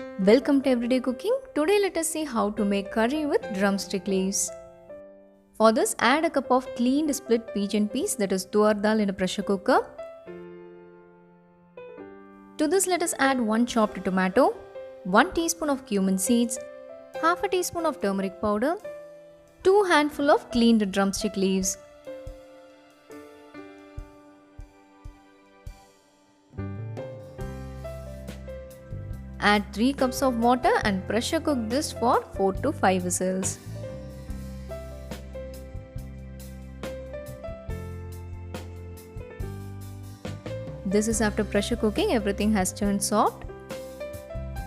Welcome to Everyday Cooking. Today let us see how to make curry with drumstick leaves. For this, add a cup of cleaned split pigeon peas, that is tuar dal, in a pressure cooker. To this let us add 1 chopped tomato, 1 teaspoon of cumin seeds, half a teaspoon of turmeric powder, 2 handful of cleaned drumstick leaves. Add 3 cups of water and pressure cook this for 4 to 5 whistles. This is after pressure cooking, everything has turned soft.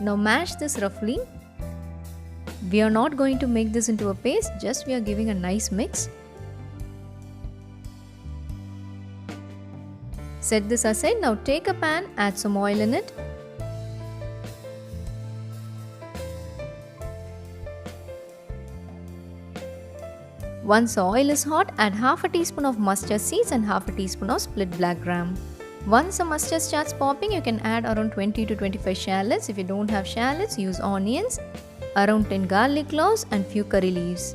Now mash this roughly. We are not going to make this into a paste, just we are giving a nice mix. Set this aside. Now take a pan, add some oil in it. Once oil is hot, add half a teaspoon of mustard seeds and half a teaspoon of split black gram. Once the mustard starts popping, you can add around 20 to 25 shallots. If you don't have shallots, use onions, around 10 garlic cloves and few curry leaves.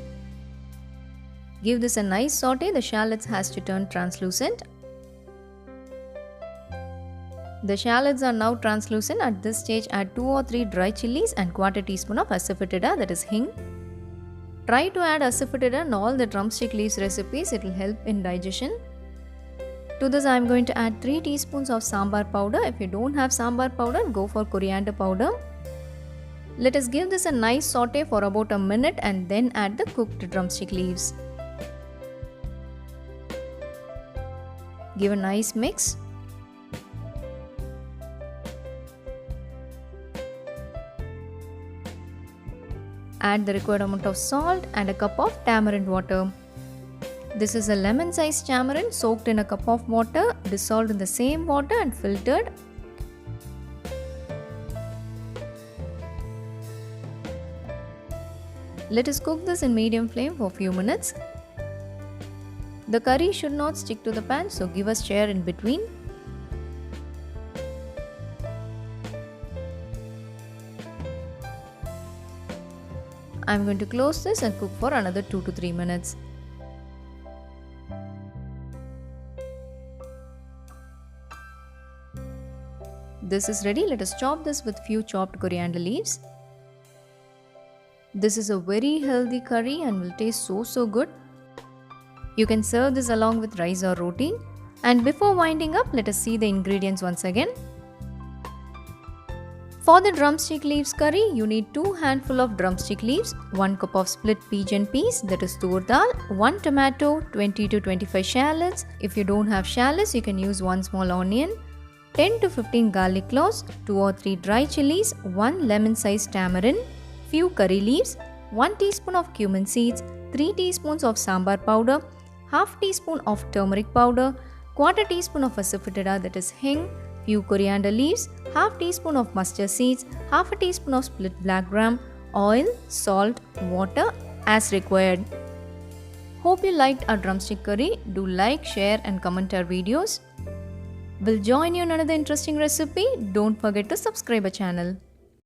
Give this a nice saute. The shallots has to turn translucent. The shallots are now translucent. At this stage, add 2 or 3 dry chilies and quarter teaspoon of asafoetida, that is hing. Try to add asafoetida in all the drumstick leaves recipes, it will help in digestion. To this I am going to add 3 teaspoons of sambar powder. If you don't have sambar powder, go for coriander powder. Let us give this a nice saute for about a minute and then add the cooked drumstick leaves. Give a nice mix. Add the required amount of salt and a cup of tamarind water. This is a lemon-sized tamarind soaked in a cup of water, dissolved in the same water and filtered. Let us cook this in medium flame for a few minutes. The curry should not stick to the pan, so give a stir in between. I am going to close this and cook for another 2 to 3 minutes. This is ready. Let us chop this with few chopped coriander leaves. This is a very healthy curry and will taste so good. You can serve this along with rice or roti. And before winding up, let us see the ingredients once again. For the drumstick leaves curry, you need 2 handful of drumstick leaves, 1 cup of split pigeon peas, that is tur dal, 1 tomato, 20 to 25 shallots. If you don't have shallots, you can use 1 small onion, 10 to 15 garlic cloves, 2 or 3 dry chilies, 1 lemon-sized tamarind, few curry leaves, 1 teaspoon of cumin seeds, 3 teaspoons of sambar powder, half teaspoon of turmeric powder, quarter teaspoon of asafoetida, that is hing, few coriander leaves, half teaspoon of mustard seeds, half a teaspoon of split black gram, oil, salt, water as required. Hope you liked our drumstick curry. Do like, share and comment our videos. We'll join you in another interesting recipe. Don't forget to subscribe our channel.